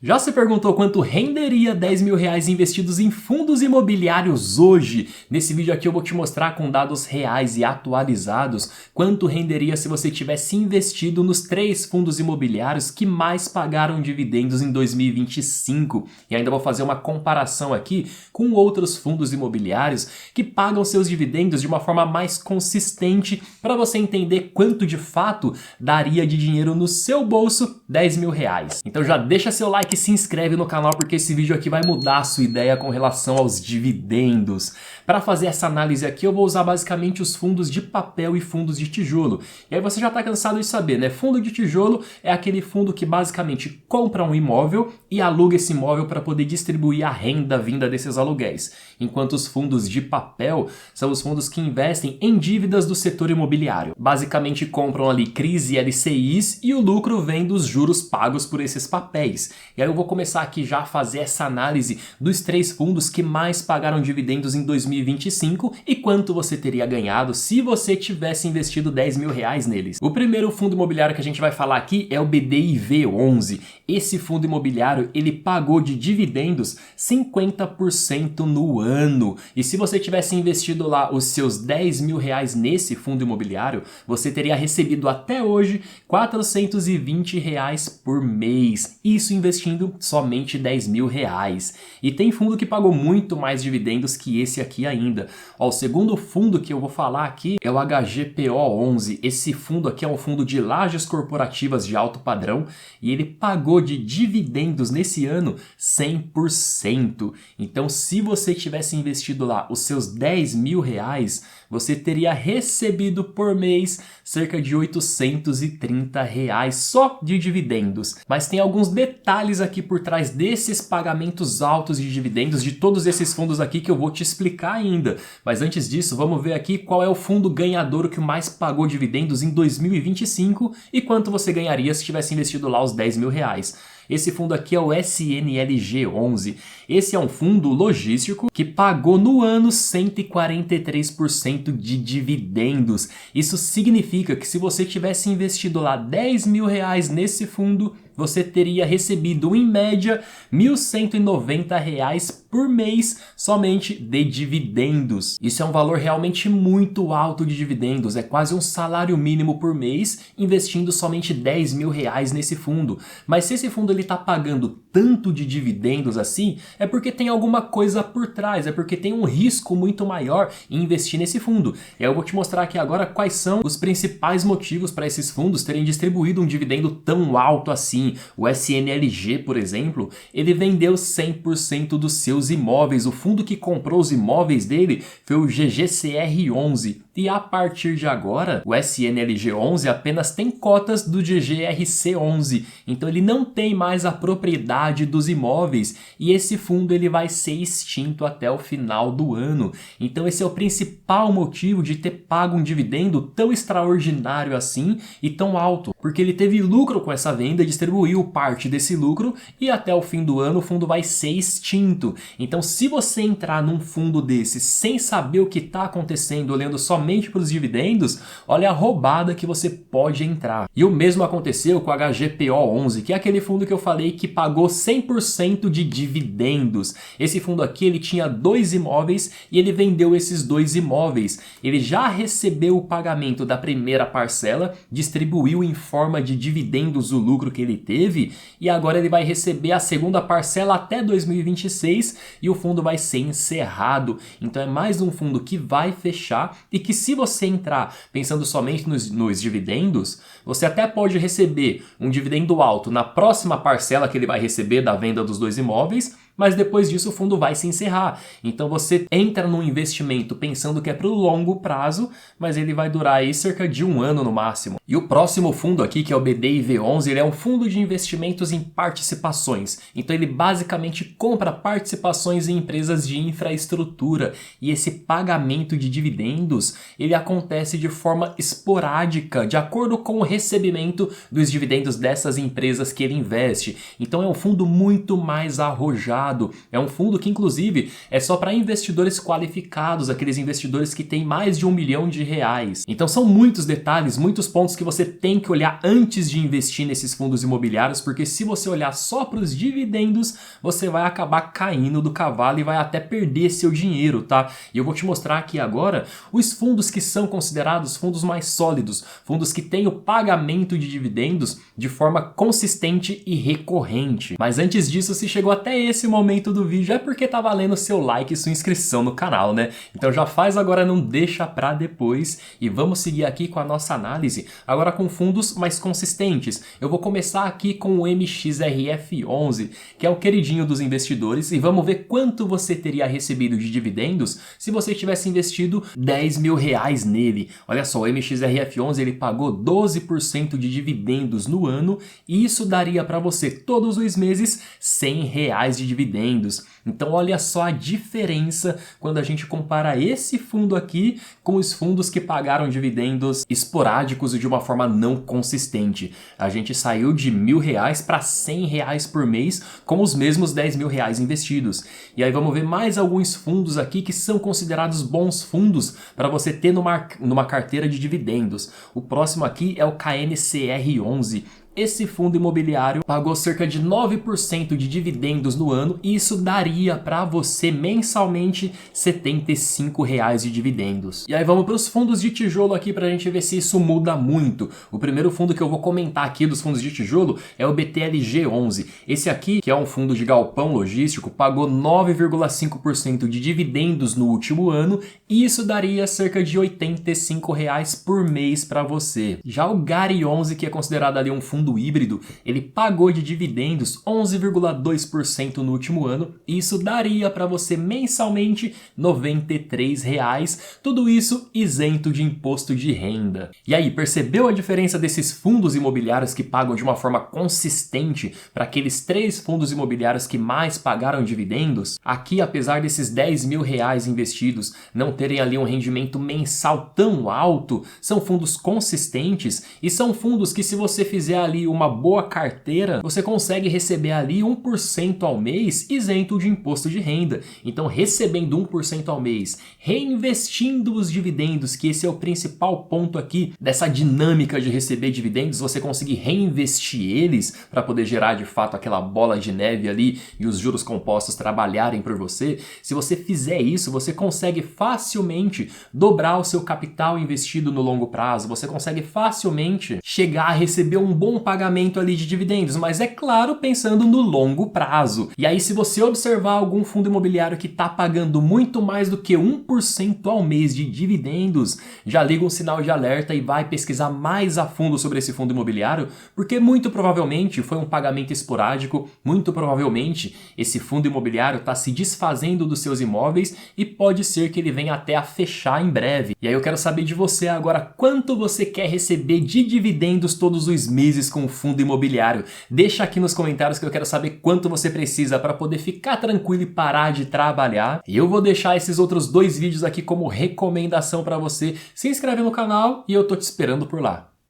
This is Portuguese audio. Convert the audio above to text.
Já se perguntou quanto renderia 10 mil reais investidos em fundos imobiliários hoje? Nesse vídeo aqui eu vou te mostrar com dados reais e atualizados quanto renderia se você tivesse investido nos 3 fundos imobiliários que mais pagaram dividendos em 2025. E ainda vou fazer uma comparação aqui com outros fundos imobiliários que pagam seus dividendos de uma forma mais consistente para você entender quanto de fato daria de dinheiro no seu bolso 10 mil reais. Então já deixa seu like e se inscreve no canal porque esse vídeo aqui vai mudar a sua ideia com relação aos dividendos. Para fazer essa análise aqui eu vou usar basicamente os fundos de papel e fundos de tijolo. E aí você já está cansado de saber, né? Fundo de tijolo é aquele fundo que basicamente compra um imóvel e aluga esse imóvel para poder distribuir a renda vinda desses aluguéis. Enquanto os fundos de papel são os fundos que investem em dívidas do setor imobiliário. Basicamente compram ali CRIs e LCIs e o lucro vem dos juros pagos por esses papéis. E aí eu vou começar aqui já a fazer essa análise dos 3 fundos que mais pagaram dividendos em 2025 e quanto você teria ganhado se você tivesse investido 10 mil reais neles. O primeiro fundo imobiliário que a gente vai falar aqui é o BDIV11. Esse fundo imobiliário ele pagou de dividendos 50% no ano. E se você tivesse investido lá os seus 10 mil reais nesse fundo imobiliário, você teria recebido até hoje R$ 420 reais por mês. Isso investindo somente 10 mil reais. E tem fundo que pagou muito mais dividendos que esse aqui ainda. Ó, o segundo fundo que eu vou falar aqui é o HGPO11. Esse fundo aqui é um fundo de lajes corporativas de alto padrão e ele pagou de dividendos nesse ano 100%. Então, se você tivesse investido lá os seus 10 mil reais, você teria recebido por mês cerca de R$ 830 reais só de dividendos. Mas tem alguns detalhes aqui por trás desses pagamentos altos de dividendos de todos esses fundos aqui que eu vou te explicar ainda. Mas antes disso, vamos ver aqui qual é o fundo ganhador que mais pagou dividendos em 2025 e quanto você ganharia se tivesse investido lá os 10 mil reais. Esse fundo aqui é o SNLG11. Esse é um fundo logístico que pagou no ano 143% de dividendos. Isso significa que se você tivesse investido lá 10 mil reais nesse fundo, você teria recebido em média R$ 1.190 reais por mês somente de dividendos. Isso é um valor realmente muito alto de dividendos, é quase um salário mínimo por mês investindo somente 10 mil reais nesse fundo. Mas se esse fundo está pagando tanto de dividendos assim, é porque tem alguma coisa por trás, é porque tem um risco muito maior em investir nesse fundo. E eu vou te mostrar aqui agora quais são os principais motivos para esses fundos terem distribuído um dividendo tão alto assim. O SNLG, por exemplo, ele vendeu 100% dos seus imóveis. O fundo que comprou os imóveis dele foi o GGCR11. E a partir de agora, o SNLG11 apenas tem cotas do GGRC11. Então ele não tem mais a propriedade dos imóveis e esse fundo ele vai ser extinto até o final do ano. Então esse é o principal motivo de ter pago um dividendo tão extraordinário assim e tão alto. Porque ele teve lucro com essa venda, distribuiu parte desse lucro e até o fim do ano o fundo vai ser extinto. Então se você entrar num fundo desse sem saber o que está acontecendo, olhando somente para os dividendos, olha a roubada que você pode entrar. E o mesmo aconteceu com o HGPO11, que é aquele fundo que eu falei que pagou 100% de dividendos. Esse fundo aqui ele tinha 2 imóveis e ele vendeu esses 2 imóveis. Ele já recebeu o pagamento da primeira parcela, distribuiu em forma de dividendos o lucro que ele teve e agora ele vai receber a segunda parcela até 2026 e o fundo vai ser encerrado. Então é mais um fundo que vai fechar e que se você entrar pensando somente nos dividendos, você até pode receber um dividendo alto na próxima parcela que ele vai receber da venda dos 2 imóveis, mas depois disso o fundo vai se encerrar. Então você entra num investimento pensando que é para o longo prazo, mas ele vai durar aí cerca de 1 ano no máximo. E o próximo fundo aqui, que é o BDIV11, ele é um fundo de investimentos em participações. Então ele basicamente compra participações em empresas de infraestrutura. E esse pagamento de dividendos, ele acontece de forma esporádica, de acordo com o recebimento dos dividendos dessas empresas que ele investe. Então é um fundo muito mais arrojado privado. É um fundo que, inclusive, é só para investidores qualificados, aqueles investidores que têm mais de R$1 milhão. Então são muitos detalhes, muitos pontos que você tem que olhar antes de investir nesses fundos imobiliários, porque se você olhar só para os dividendos, você vai acabar caindo do cavalo e vai até perder seu dinheiro, tá? E eu vou te mostrar aqui agora os fundos que são considerados fundos mais sólidos, fundos que têm o pagamento de dividendos de forma consistente e recorrente. Mas antes disso, se chegou até esse momento do vídeo, é porque tá valendo seu like e sua inscrição no canal, né? Então já faz agora, não deixa pra depois, e vamos seguir aqui com a nossa análise, agora com fundos mais consistentes. Eu vou começar aqui com o MXRF11, que é o queridinho dos investidores, e vamos ver quanto você teria recebido de dividendos se você tivesse investido R$10 mil nele. Olha só, o MXRF11 ele pagou 12% de dividendos no ano, e isso daria para você todos os meses R$100 de dividendos. Então olha só a diferença quando a gente compara esse fundo aqui com os fundos que pagaram dividendos esporádicos e de uma forma não consistente. A gente saiu de R$1.000 para R$100 por mês com os mesmos R$10 mil investidos. E aí vamos ver mais alguns fundos aqui que são considerados bons fundos para você ter numa carteira de dividendos. O próximo aqui é o KNCR11. Esse fundo imobiliário pagou cerca de 9% de dividendos no ano e isso daria para você mensalmente R$75 de dividendos. E aí vamos para os fundos de tijolo aqui para a gente ver se isso muda muito. O primeiro fundo que eu vou comentar aqui dos fundos de tijolo é o BTLG11. Esse aqui, que é um fundo de galpão logístico, pagou 9,5% de dividendos no último ano e isso daria cerca de R$85 por mês para você. Já o GARI11, que é considerado ali um fundo híbrido, ele pagou de dividendos 11,2% no último ano e isso daria para você mensalmente R$93, tudo isso isento de imposto de renda. E aí, percebeu a diferença desses fundos imobiliários que pagam de uma forma consistente para aqueles 3 fundos imobiliários que mais pagaram dividendos? Aqui, apesar desses R$10 mil investidos não terem ali um rendimento mensal tão alto, são fundos consistentes e são fundos que, se você fizer ali uma boa carteira, você consegue receber ali 1% ao mês isento de imposto de renda. Então, recebendo 1% ao mês, reinvestindo os dividendos, que esse é o principal ponto aqui dessa dinâmica de receber dividendos, você conseguir reinvestir eles para poder gerar de fato aquela bola de neve ali e os juros compostos trabalharem por você. Se você fizer isso, você consegue facilmente dobrar o seu capital investido no longo prazo, você consegue facilmente chegar a receber um bom pagamento ali de dividendos, mas é claro, pensando no longo prazo. E aí, se você observar algum fundo imobiliário que está pagando muito mais do que 1% ao mês de dividendos, já liga um sinal de alerta e vai pesquisar mais a fundo sobre esse fundo imobiliário, porque muito provavelmente foi um pagamento esporádico, muito provavelmente esse fundo imobiliário está se desfazendo dos seus imóveis e pode ser que ele venha até a fechar em breve. E aí eu quero saber de você agora quanto você quer receber de dividendos todos os meses com o fundo imobiliário. Deixa aqui nos comentários que eu quero saber quanto você precisa para poder ficar tranquilo e parar de trabalhar. E eu vou deixar esses outros 2 vídeos aqui como recomendação para você. Se inscreve no canal e eu tô te esperando por lá.